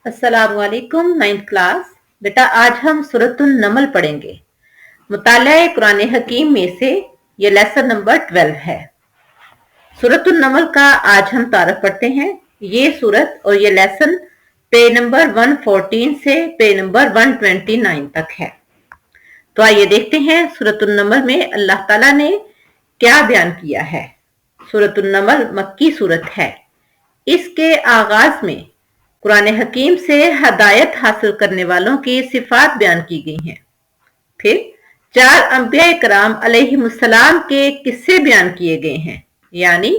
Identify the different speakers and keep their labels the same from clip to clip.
Speaker 1: अस्सलाम वालेकुम। 9th class. बेटा आज हम सूरतुन नमल पढ़ेंगे। मुतालिया कुरान हकीम में से ये लेसन नंबर 12 है। सूरतुन नमल का आज हम तारफ पढ़ते हैं। ये सूरत और ये लेसन पेज नंबर 114 से पेज नंबर 129 तक है। तो आइए देखते हैं सूरतुन नमल में अल्लाह ताला ने क्या बयान किया है। सूरतुन नमल मक्की सूरत है। इसके आगाज में कुरान हकीम से हदायत हासिल करने वालों की सिफात बयान की गई हैं। फिर 4 अंबिया कराम अलैहिमुस्सलाम के किस्से बयान किए गए हैं, यानी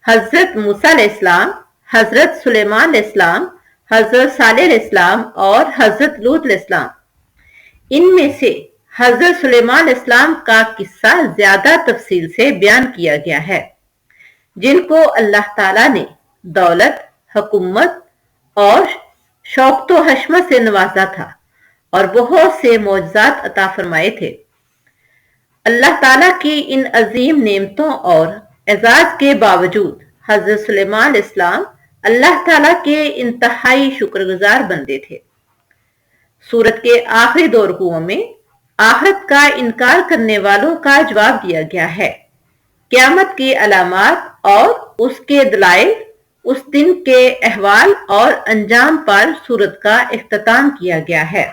Speaker 1: हजरत मूसा अलैहिस्सलाम, हजरत सुलेमान अलैहिस्सलाम, हजरत सालेह अलैहिस्सलाम और हजरत लूत अलैहिस्सलाम। इनमें से हजरत सुलेमान अलैहिस्सलाम का किस्सा ज्यादा तफसील से बयान किया गया है, जिनको अल्लाह ताला ने दौलत, हुकूमत और शौक तो हशमत से नवाजा था और बहुत से मौजज़ात अता फरमाए थे। अल्लाह ताला की इन अजीम नेमतों और एजाज के बावजूद हजरत सुलेमान इस्लाम अल्लाह ताला के इंतहाई शुक्रगुजार बंदे थे। सूरत के आखिरी 2 रुकुओं में आखिरत का इनकार करने वालों का जवाब दिया गया है। क़यामत की अलामात और उसके दलाइल, उस दिन के अहवाल और अंजाम पर सूरत का इख्तिताम किया गया है।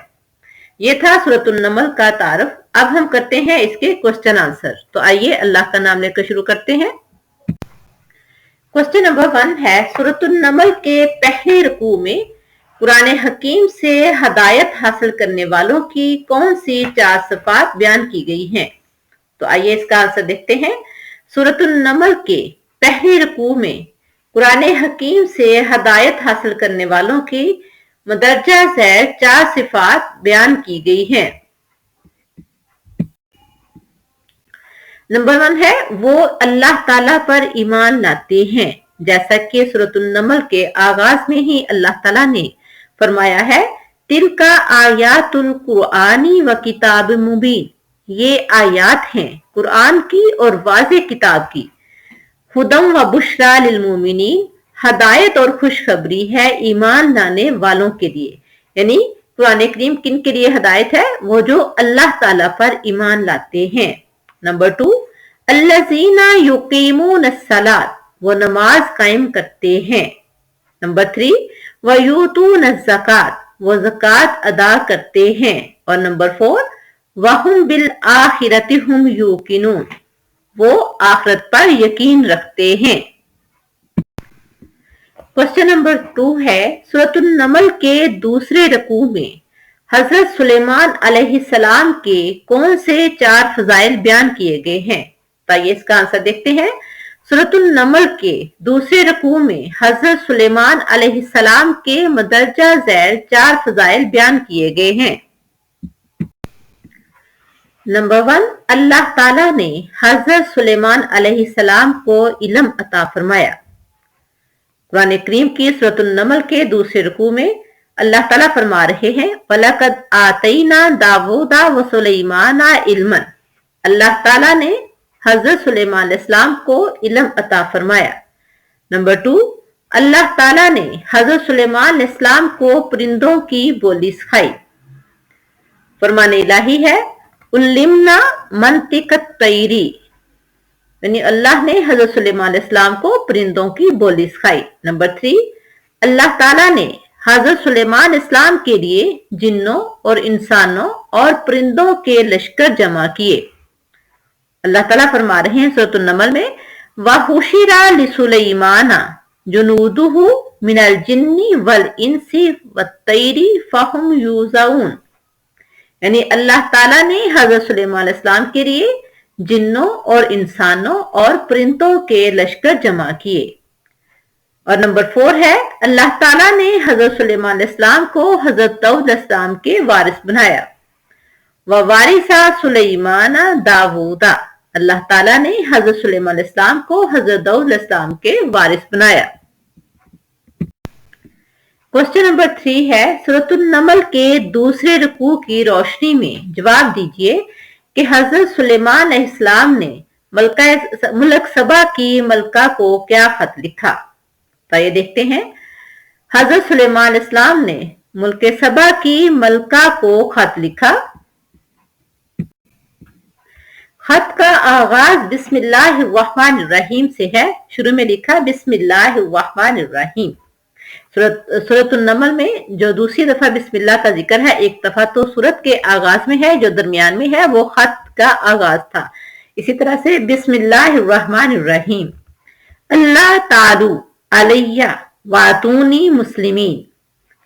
Speaker 1: ये था सूरतुन नमल का तारफ। अब हम करते हैं इसके क्वेश्चन आंसर। तो आइए अल्लाह का नाम लेकर शुरू करते हैं। क्वेश्चन नंबर 1 है, सूरतुन नमल के पहले रुकू में कुरान हकीम से हदायत हासिल करने वालों की कौन सी 4 सिफात बयान की गई हैं? तो आइए इसका आंसर देखते हैं। सूरतुन नमल के पहले रुकू में कुरान हकीम से हदायत हासिल करने वालों की मदरजा ज़ैल 4 सिफात बयान की गई हैं। नंबर 1 है, वो अल्लाह ताला पर ईमान लाते हैं, जैसा कि सूरतुन नमल के आगाज में ही अल्लाह ताला ने फरमाया है, तिलका आयातुल कुरानी व किताब मुबीन। ये आयात हैं कुरान की और वाज़ेह किताब की। हुदम व बुशरा लिल मोमिनीन, हदायत और खुशखबरी है ईमान लाने वालों के लिए। यानी कुरान करीम किन के लिए हदायत है? वो जो अल्लाह ताला पर ईमान लाते हैं। नंबर 2, अल्लज़ीना युकीमूनस सलात, वो नमाज कायम करते हैं। नंबर 3, व यूतूनस ज़कात, वो ज़कात अदा करते हैं। और नंबर 4, वहुम बिल आखिरति हुम यूकिनून, वो आखिरत पर यकीन रखते हैं। क्वेश्चन नंबर 2 है, सूरतुन नमल के दूसरे रकू में हजरत सुलेमान अलैहिस्सलाम के कौन से 4 फजाइल बयान किए गए हैं? तो आइए इसका आंसर देखते हैं। सूरतुन नमल के दूसरे रकू में हजरत सुलेमान अलैहिस्सलाम के मदरजा ज़ैल 4 फजाइल बयान किए गए हैं। नंबर 1, अल्लाह ताला ने हजरत सुलेमान अलैहिस्सलाम को इल्म अता फरमाया। कुरान करीम की सूरतुन नमल के दूसरे रुकू में अल्लाह ताला फरमा रहे हैं, वलकद आतैना दाऊदा व सुलेमाना इल्मन। अल्लाह ताला ने हजरत सुलेमान अलैहिस्सलाम को इल्म अता फरमाया। नंबर 2, अल्लाह ताला ने हजरत सुलेमान अलैहिस्सलाम को परिंदों की बोली सिखाई। फरमान इलाही है, उल्लिमना मंतिकत तैरी, यानी अल्लाह ने हजरत सुलेमान अलैहिस्सलाम को परिंदों की बोली सिखाई। नंबर 3, अल्लाह ताला ने हजरत सुलेमान अलैहिस्सलाम के लिए जिन्नों और इंसानों और परिंदों के लश्कर जमा किए। अल्लाह ताला फरमा रहे हैं सूरतुन नमल में, वहुशिरा लिसुलैमाना जुनूदुहु मिनल जिन्नी वल इंसी वत्तैरी फहुम यूज़ाऊन, यानी अल्लाह ताला ने हजरत सुलेमान अलैहिस्सलाम के लिए जिन्नों और इंसानों और परिंदों के लश्कर जमा किए। और नंबर 4 है, अल्लाह ताला ने हजरत सुलेमान अलैहिस्सलाम को हजरत दाऊद अलैहिस्सलाम के वारिस बनाया। व वारिसा सुलेमाना दाऊदा, अल्लाह ताला ने हजरत सुलेमान अलैहिस्सलाम को हजरत दाऊद अलैहिस्सलाम के वारिस बनाया। क्वेश्चन नंबर 3 है, सूरतुन नमल के दूसरे रुकू की रोशनी में जवाब दीजिए कि हजरत सुलेमान अलैहिस्सलाम ने मुल्क सबा की मलका को क्या खत लिखा? तो ये देखते हैं। हजरत सुलेमान अलैहिस्सलाम ने मुल्क सबा की मलका को खत लिखा। खत का आगाज बिस्मिल्लाहिर्रहमानिर्रहीम से है। शुरू में लिखा बिस्मिल्लाहिर्रहमानिर्रहीम। सूरतुन नमल में जो दूसरी दफा बिस्मिल्लाह का जिक्र है, एक दफा तो सूरत के आगाज में है, जो दरमियान में है वो खत का आगाज था। इसी तरह से बिस्मिल्लाहिर्रहमानिर्रहीम। अल्लाह तालू अलैया वातूनी मुस्लिमीन।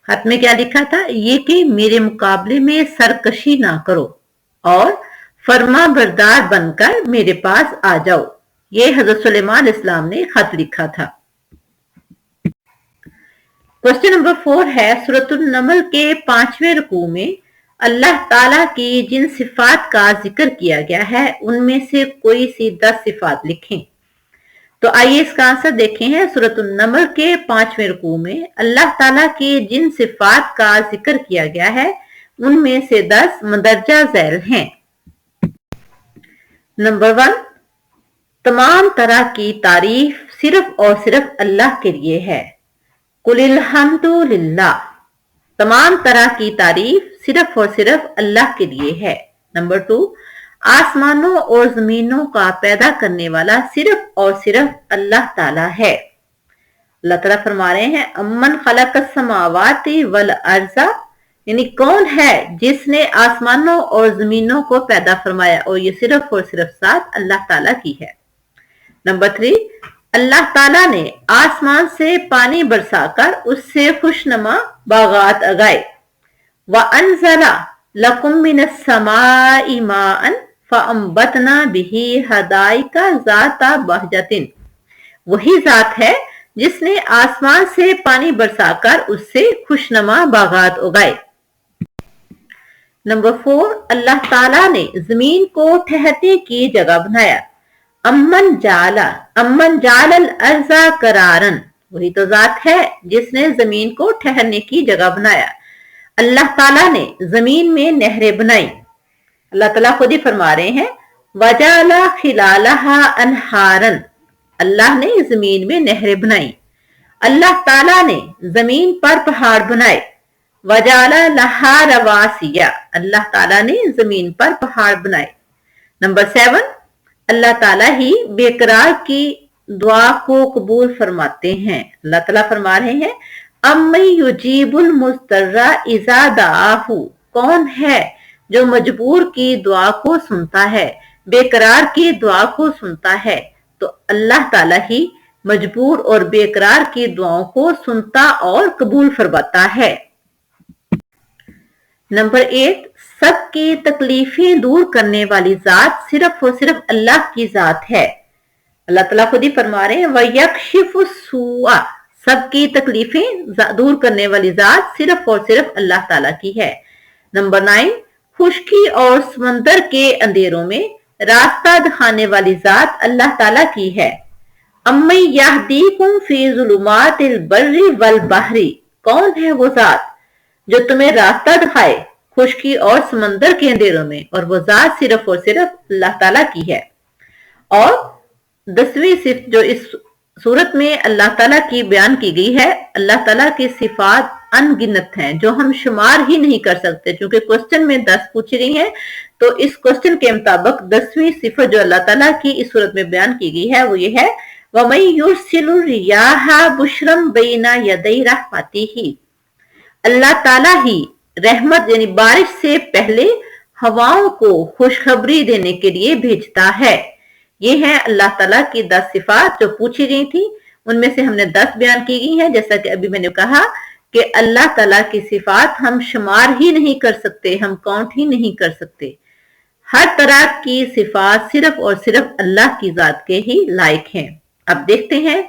Speaker 1: खत में क्या लिखा था? ये कि मेरे मुकाबले में सरकशी ना करो और फर्मा बरदार बनकर मेरे पास आ जाओ। ये हजरत सुलेमान इस्लाम ने खत लिखा था। क्वेश्चन नंबर 4 है, सूरतुन नमल के 5वें रुकू में अल्लाह ताला की जिन सिफात का जिक्र किया गया है उनमें से कोई सी 10 सिफात लिखें। तो आइए इसका आंसर देखें। हैं सूरतुन नमल के 5वें रुकू में अल्लाह ताला की जिन सिफात का जिक्र किया गया है उनमें से 10 मंदरजा झैल हैं। नंबर 1, तमाम तरह की तारीफ सिर्फ और सिर्फ अल्लाह के लिए है। कुलिल हम्दुलिल्लाह। तमाम तरह की तारीफ सिर्फ और सिर्फ अल्लाह के लिए है। नंबर 2, आसमानों और जमीनों का पैदा करने वाला सिर्फ और सिर्फ अल्लाह ताला है। अल्लाह ताला फरमा रहे हैं अम्मन खलक़स समावाति वल अर्ज़ा, यानी कौन है जिसने आसमानों और जमीनों को पैदा फरमाया, और ये सिर्फ और सिर्फ साथ अल्लाह ताला की है। नंबर 3, अल्लाह ताला ने आसमान से पानी बरसाकर उससे खुशनुमा बागात उगाए। व अनज़ला लकुम मिनस समाई माअन फअंबतना बिही हदाइका ज़ाता बहजतिन। वही जात है जिसने आसमान से पानी बरसाकर उससे खुशनुमा बागात उगाए। नंबर 4, अल्लाह ताला ने जमीन को ठहरने की जगह बनाया। अम्मन जालल अर्जा करारन। वही तो जात है जिसने जमीन को ठहरने की जगह बनाया। अल्लाह ताला ने जमीन में नहरें बनाई। अल्लाह ताला खुद ही फरमा रहे हैं वजाला खिलालहा अनहारन। अल्लाह ने जमीन में नहरें बनाई। अल्लाह ताला ने जमीन पर पहाड़ बनाए। वजाला लहा रवासिया। अल्लाह ताला ने जमीन पर पहाड़ बनाए। नंबर 7, अल्लाह ताला ही बेकरार की दुआ को कबूल फरमाते हैं। अल्लाह ताला फरमा रहे हैं अम्मई युजीबुल मुस्तर्रा इज़ा दाहू। कौन है जो मजबूर की दुआ को सुनता है, बेकरार की दुआ को सुनता है। तो अल्लाह ताला ही मजबूर और बेकरार की दुआओं को सुनता और कबूल फरमाता है। नंबर 8, सबकी तकलीफें दूर करने वाली जात सिर्फ और सिर्फ अल्लाह की जात है। अल्लाह ताला खुद ही फरमा रहे हैं वयक्शिफु सूआ। सबकी तकलीफें दूर करने वाली जात सिर्फ और सिर्फ अल्लाह ताला की है। नंबर 9, खुश्की और समंदर के अंधेरों में रास्ता दिखाने वाली जात अल्लाह ताला की है। अम्मै यहदीकुम फी ज़ुलुमातिल बर्रि वल बहरी। कौन है वो जात जो तुम्हें रास्ता दिखाए खुश्की और समंदर के अंधेरों में, और वो जात सिर्फ और सिर्फ अल्लाह ताला की है। और 10वीं सिफ्त जो इस सूरत में अल्लाह ताला की बयान की गई है, अल्लाह ताला की सिफात अनगिनत हैं जो हम शुमार ही नहीं कर सकते। क्योंकि क्वेश्चन में 10 पूछ रही हैं, तो इस क्वेश्चन के मुताबिक 10वीं सिफत जो अल्लाह ताला की इस सूरत में बयान की गई है वो ये है वमन युरसिलु रियाहा बुशरम बैना यदै रहमतिही। अल्लाह ताला ही रहमत यानी बारिश से पहले हवाओं को खुशखबरी देने के लिए भेजता है। ये है अल्लाह ताला की 10 सिफात जो पूछी गई थी। उनमें से हमने 10 बयान की गई हैं। जैसा कि अभी मैंने कहा कि अल्लाह ताला की सिफात हम शुमार ही नहीं कर सकते, हम काउंट ही नहीं कर सकते। हर तरह की सिफात सिर्फ और सिर्फ अल्लाह की जात के ही लायक हैं। अब देखते हैं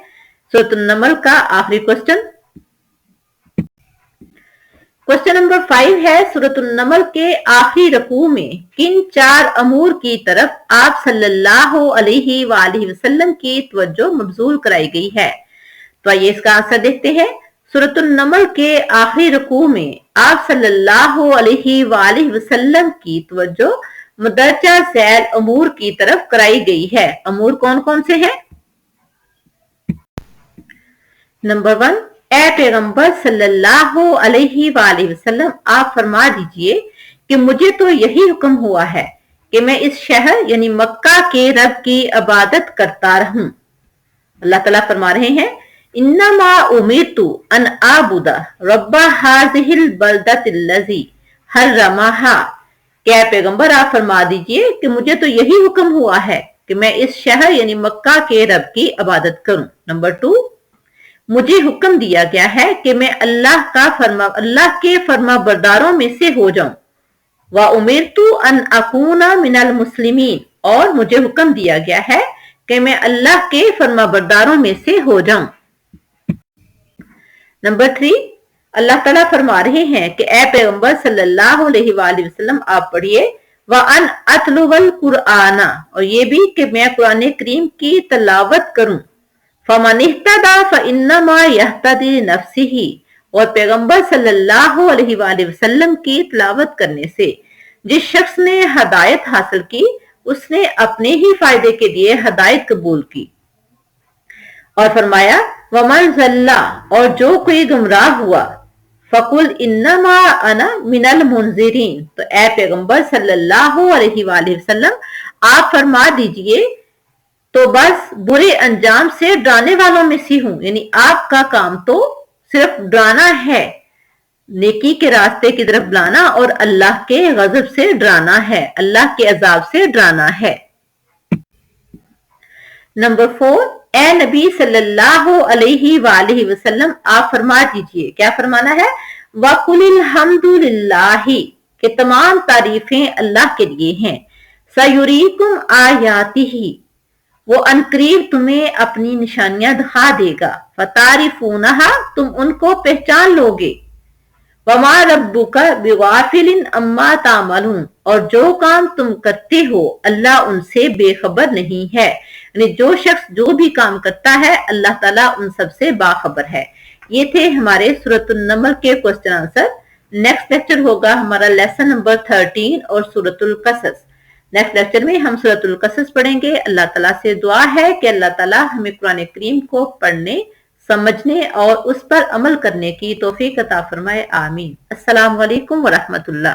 Speaker 1: सूरतुन नमल का आखिरी क्वेश्चन। क्वेश्चन नंबर 5 है सूरतुन नमल के आखिरी रकू में किन 4 अमूर की तरफ आप सल्लल्लाहु अलैहि वसल्लम की तवज्जो मबजूल कराई गई है। तो आइए इसका आंसर देखते हैं। सूरतुन नमल के आखिरी रकू में आप सल्लल्लाहु अलैहि वसल्लम की तवज्जो मुदरजा झैल अमूर की तरफ कराई गई है। अमूर कौन कौन से हैं? नंबर 1 ए पैगंबर सल्लल्लाहु अलैहि वसल्लम, आप फरमा दीजिए कि मुझे तो यही हुक्म हुआ है कि मैं इस शहर यानी मक्का के रब की इबादत करता रहूं। अल्लाह तआला फरमा रहे हैं, इन्नमा उमिरतु अन आबुदा रब्बा हाज़िहिल बलदतिल्लज़ी हर्रमहा। क्या पैगंबर आप फरमा दीजिए कि मुझे तो यही हुक्म हुआ है कि मैं इस शहर यानी मक्का के रब की इबादत करूं। नंबर 2, मुझे हुक्म दिया गया है कि मैं अल्लाह के फर्मा बरदारों में से हो जाऊं। व उमिरतु अन अकूना मिनल मुस्लिमीन, और मुझे हुक्म दिया गया है कि मैं अल्लाह के फर्मा बरदारों में से हो जाऊं। नंबर 3, अल्लाह ताला फरमा रहे हैं कि ए पैगंबर सल्लल्लाहु अलैहि वसल्लम आप पढ़िए व अन अतलुवल कुरआना, और ये भी कि मैं कुरान करीम की तलावत करूं। फमन इहतदा फइन्नमा यहतदी नफ्सिही, और पैगंबर सल्लल्लाहु अलैहि वसल्लम की तलावत करने से जिस शख्स ने हदायत हासिल की उसने अपने ही फायदे के लिए हदायत कबूल की। और फरमाया वमन ज़ल्ला, और जो कोई गुमराह हुआ, फकुल इन्नमा अना मिनल मुनज़िरीन, तो ए पैगंबर सल्लल्लाहु अलैहि वसल्लम आप फरमा दीजिए तो बस बुरे अंजाम से डराने वालों में से हूं, यानी आपका काम तो सिर्फ डराना है, नेकी के रास्ते की तरफ बुलाना और अल्लाह के गजब से डराना है, अल्लाह के अजाब से डराना है। नंबर 4, ए नबी सल्लल्लाहु अलैहि वसल्लम आप फरमा दीजिए, क्या फरमाना है, वकुलिल हम्दुलिल्लाहि, के तमाम तारीफें अल्लाह के लिए हैं। सयुरीकुम आयातिही, वो अनकरीब तुम्हें अपनी निशानियां दिखा देगा। फतारिफूनहा, तुम उनको पहचान लोगे। वमा रब्बुका बिगाफिलिन अम्मा तामलून, और जो काम तुम करते हो अल्लाह उनसे बेखबर नहीं है, यानी जो शख्स जो भी काम करता है अल्लाह ताला उन सब से बाखबर है। ये थे हमारे सूरतुन नमल के क्वेश्चन आंसर। नेक्स्ट लेक्चर होगा हमारा लेसन नंबर 13 और सूरतुल कसस। नेक्स्ट लेक्चर में हम सूरतुल कसस पढ़ेंगे। अल्लाह ताला से दुआ है कि अल्लाह ताला हमें कुरान करीम को पढ़ने, समझने और उस पर अमल करने की तौफीक अता फरमाए। आमीन। अस्सलाम वालेकुम व रहमतुल्लाह।